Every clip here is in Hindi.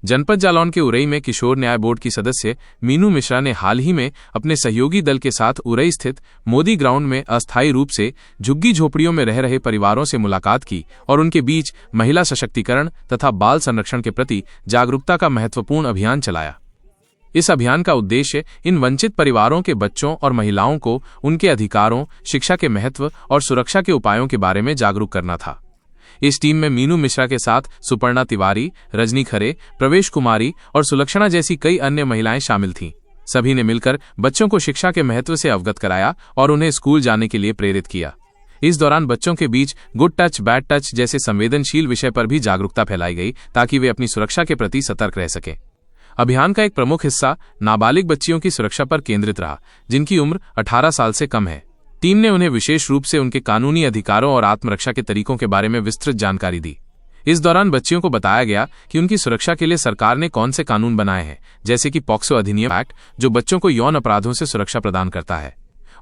जनपद जालौन के उरई में किशोर न्याय बोर्ड की सदस्य मीनू मिश्रा ने हाल ही में अपने सहयोगी दल के साथ उरई स्थित मोदी ग्राउंड में अस्थायी रूप से झुग्गी झोपड़ियों में रह रहे परिवारों से मुलाकात की और उनके बीच महिला सशक्तिकरण तथा बाल संरक्षण के प्रति जागरूकता का महत्वपूर्ण अभियान चलाया। इस अभियान का उद्देश्य इन वंचित परिवारों के बच्चों और महिलाओं को उनके अधिकारों, शिक्षा के महत्व और सुरक्षा के उपायों के बारे में जागरूक करना था। इस टीम में मीनू मिश्रा के साथ सुपर्णा तिवारी, रजनी खरे, प्रवेश कुमारी और सुलक्षणा जैसी कई अन्य महिलाएं शामिल थीं। सभी ने मिलकर बच्चों को शिक्षा के महत्व से अवगत कराया और उन्हें स्कूल जाने के लिए प्रेरित किया। इस दौरान बच्चों के बीच गुड टच, बैड टच जैसे संवेदनशील विषय पर भी जागरूकता फैलाई गई ताकि वे अपनी सुरक्षा के प्रति सतर्क रह सकें। अभियान का एक प्रमुख हिस्सा नाबालिग बच्चियों की सुरक्षा पर केंद्रित रहा, जिनकी उम्र 18 साल से कम है। टीम ने उन्हें विशेष रूप से उनके कानूनी अधिकारों और आत्मरक्षा के तरीकों के बारे में विस्तृत जानकारी दी। इस दौरान बच्चियों को बताया गया कि उनकी सुरक्षा के लिए सरकार ने कौन से कानून बनाए हैं, जैसे कि पॉक्सो अधिनियम एक्ट, जो बच्चों को यौन अपराधों से सुरक्षा प्रदान करता है।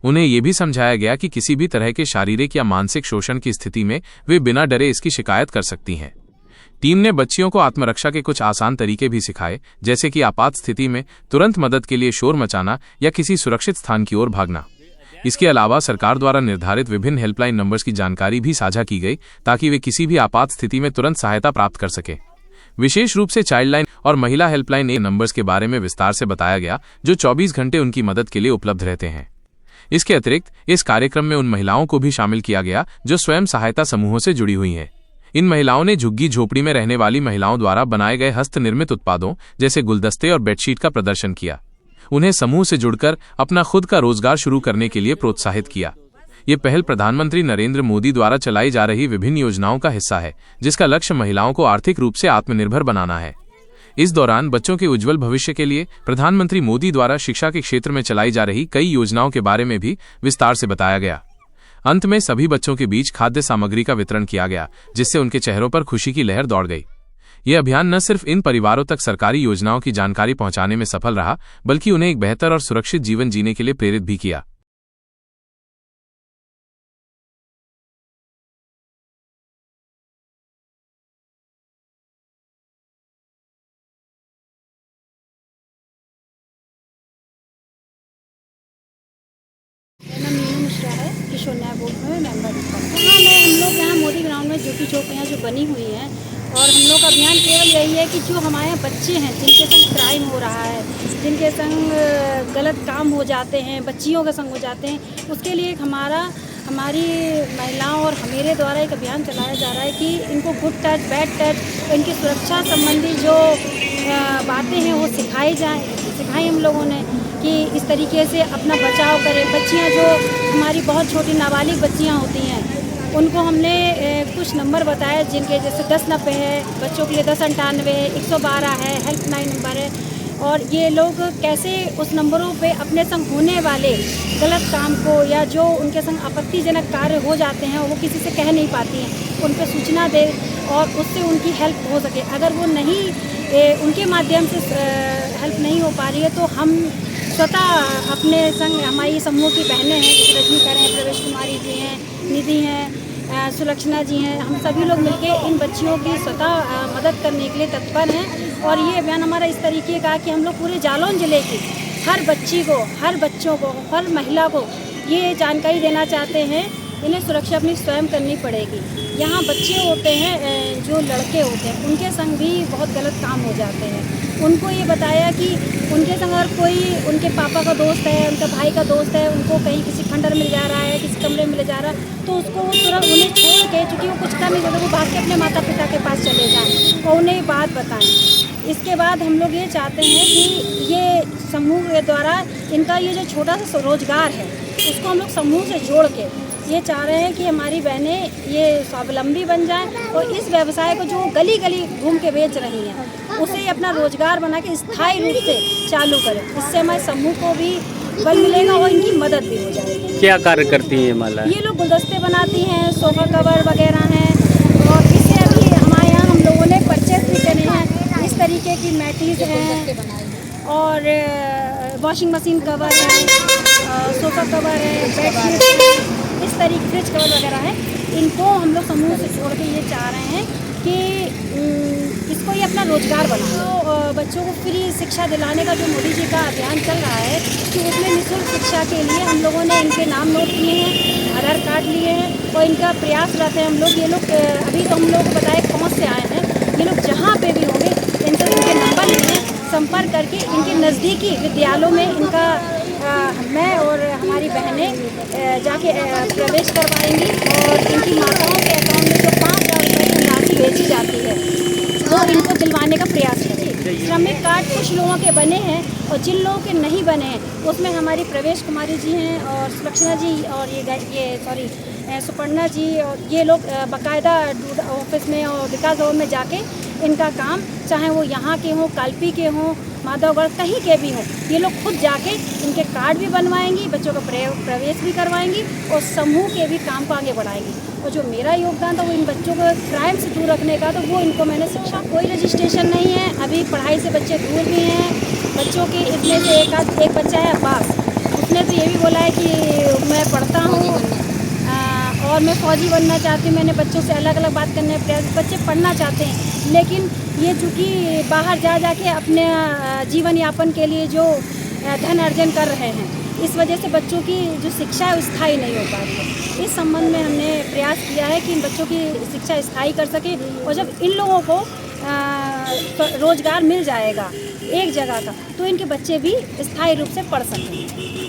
उन्हें यह भी समझाया गया कि किसी भी तरह के शारीरिक या मानसिक शोषण की स्थिति में वे बिना डरे इसकी शिकायत कर सकती हैं। टीम ने बच्चियों को आत्मरक्षा के कुछ आसान तरीके भी सिखाए, जैसे कि आपात स्थिति में तुरंत मदद के लिए शोर मचाना या किसी सुरक्षित स्थान की ओर भागना। इसके अलावा सरकार द्वारा निर्धारित विभिन्न हेल्पलाइन नंबर्स की जानकारी भी साझा की गई ताकि वे किसी भी आपात स्थिति में तुरंत सहायता प्राप्त कर सके। विशेष रूप से चाइल्ड लाइन और महिला हेल्पलाइन ए नंबर्स के बारे में विस्तार से बताया गया, जो 24 घंटे उनकी मदद के लिए उपलब्ध रहते हैं। इसके अतिरिक्त इस कार्यक्रम में उन महिलाओं को भी शामिल किया गया जो स्वयं सहायता समूहों से जुड़ी हुई हैं। इन महिलाओं ने झुग्गी झोपड़ी में रहने वाली महिलाओं द्वारा बनाए गए हस्त निर्मित उत्पादों जैसे गुलदस्ते और बेडशीट का प्रदर्शन किया। उन्हें समूह से जुड़कर अपना खुद का रोजगार शुरू करने के लिए प्रोत्साहित किया। ये पहल प्रधानमंत्री नरेंद्र मोदी द्वारा चलाई जा रही विभिन्न योजनाओं का हिस्सा है, जिसका लक्ष्य महिलाओं को आर्थिक रूप से आत्मनिर्भर बनाना है। इस दौरान बच्चों के उज्जवल भविष्य के लिए प्रधानमंत्री मोदी द्वारा शिक्षा के क्षेत्र में चलाई जा रही कई योजनाओं के बारे में भी विस्तार से बताया गया। अंत में सभी बच्चों के बीच खाद्य सामग्री का वितरण किया गया, जिससे उनके चेहरों पर खुशी की लहर दौड़ गई। यह अभियान न सिर्फ इन परिवारों तक सरकारी योजनाओं की जानकारी पहुंचाने में सफल रहा, बल्कि उन्हें एक बेहतर और सुरक्षित जीवन जीने के लिए प्रेरित भी किया। मेरा नाम मीनू मिश्रा है, किशोर न्याय बोर्ड में मेंबर हूँ। हम लोग यहाँ मोदी ग्राउंड में झुग्गी झोपड़ियाँ जो बनी हुई हैं, और हम लोग का अभियान केवल यही है कि जो हमारे यहाँ बच्चे हैं जिनके संग क्राइम हो रहा है, जिनके संग गलत काम हो जाते हैं, बच्चियों के संग हो जाते हैं, उसके लिए हमारी महिलाओं और मेरे द्वारा एक अभियान चलाया जा रहा है कि इनको गुड टच, बैड टच, इनकी सुरक्षा संबंधी जो बातें हैं वो सिखाई हम लोगों ने कि इस तरीके से अपना बचाव करें। बच्चियाँ जो हमारी बहुत छोटी नाबालिग बच्चियाँ होती हैं, उनको हमने कुछ नंबर बताए, जिनके जैसे 1090 है बच्चों के लिए, 1098 है, 112 है, हेल्पलाइन नंबर है। और ये लोग कैसे उस नंबरों पे अपने संग होने वाले गलत काम को या जो उनके संग आपत्तिजनक कार्य हो जाते हैं वो किसी से कह नहीं पाती हैं, उन पर सूचना दे और उससे उनकी हेल्प हो सके। अगर वो नहीं उनके माध्यम से हेल्प नहीं हो पा रही है तो हम स्वतः अपने संग, हमारी समूह की बहनें हैं, रजनी खरे हैं, प्रवेश कुमारी जी हैं, निधि हैं, सुलक्षणा जी हैं, हम सभी लोग मिलकर इन बच्चियों की स्वतः मदद करने के लिए तत्पर हैं। और ये अभियान हमारा इस तरीके का कि हम लोग पूरे जालौन ज़िले की हर बच्ची को, हर बच्चों को, हर महिला को ये जानकारी देना चाहते हैं, इन्हें सुरक्षा अपनी स्वयं करनी पड़ेगी। यहाँ बच्चे होते हैं, जो लड़के होते हैं, उनके संग भी बहुत गलत काम हो जाते हैं। उनको ये बताया कि उनके संग अगर कोई उनके पापा का दोस्त है, उनका भाई का दोस्त है, उनको कहीं किसी खंडर मिल जा रहा है, किसी कमरे में ले जा रहा है, तो उसको वो तुरंत उन्हें छोड़ के, चूँकि वो कुछ कर नहीं सकते, वो भाग के अपने माता पिता के पास चले जाएँ और उन्हें बात बताएँ। इसके बाद हम लोग ये चाहते हैं कि ये समूह के द्वारा इनका ये जो छोटा सा रोजगार है उसको हम लोग समूह से जोड़ के ये चाह रहे हैं कि हमारी बहनें ये स्वावलंबी बन जाएं और इस व्यवसाय को जो गली गली घूम के बेच रही हैं उसे अपना रोजगार बना के स्थायी रूप से चालू करें। इससे हमारे समूह को भी बल मिलेगा और इनकी मदद भी हो जाएगी। क्या कार्य करती हैं महिला? ये लोग गुलदस्ते बनाती हैं, सोफा कवर वगैरह हैं, और इससे अभी हमारे यहाँ हम लोगों ने परचेज भी करे हैं। इस तरीके की मैटीज हैं और वॉशिंग मशीन कवर है, सोफा कवर है, बेडशीट है, इस तरीके फ्रिज कवर वगैरह है। इनको हम लोग समूह से जोड़ के ये चाह रहे हैं कि इसको ये अपना रोजगार बना। तो बच्चों को फ्री शिक्षा दिलाने का जो मोदी जी का अभियान चल रहा है कि उसमें निःशुल्क शिक्षा के लिए हम लोगों ने इनके नाम नोट किए हैं, आधार कार्ड लिए हैं और इनका प्रयास रहते हैं हम लोग। ये लोग अभी तो हम लोग को बताए कौन से आए हैं, ये लोग जहाँ पे भी होंगे इनसे इनके नंबर लें, संपर्क करके इनके नज़दीकी विद्यालयों में इनका मैं और हमारी बहनें जाके प्रवेश करवाएंगी और इनकी माताओं के अकाउंट में जो 5,000 रुपये की राशि भेजी जाती है वो इनको दिलवाने का प्रयास करें। श्रमिक कार्ड कुछ लोगों के बने हैं और जिन लोगों के नहीं बने हैं उसमें हमारी प्रवेश कुमारी जी हैं और सुलक्षणा जी और ये सुपर्णा जी और ये लोग बाकायदा ऑफिस में और विकास भवन में जाके इनका काम, चाहे वो यहाँ के हों, कालपी के हों, माधवगढ़ कहीं के भी हों, ये लोग खुद जाके इनके कार्ड भी बनवाएंगी, बच्चों का प्रवेश भी करवाएंगी और समूह के भी काम को आगे बढ़ाएंगी। और जो मेरा योगदान था वो इन बच्चों को क्राइम से दूर रखने का, तो वो इनको मैंने शिक्षा। कोई रजिस्ट्रेशन नहीं है, अभी पढ़ाई से बच्चे दूर भी हैं। बच्चों के इसमें से एक बच्चा है अब्बास, उसने तो ये भी बोला है कि मैं पढ़ता हूँ और मैं फ़ौजी बनना चाहती हूँ। मैंने बच्चों से अलग अलग बात करने का प्रयास, बच्चे पढ़ना चाहते हैं लेकिन ये चूँकि बाहर जा के अपने जीवन यापन के लिए जो धन अर्जन कर रहे हैं, इस वजह से बच्चों की जो शिक्षा है स्थायी नहीं हो पा रही है। इस संबंध में हमने प्रयास किया है कि इन बच्चों की शिक्षा स्थायी कर सके और जब इन लोगों को रोज़गार मिल जाएगा एक जगह का, तो इनके बच्चे भी स्थायी रूप से पढ़ सकेंगे।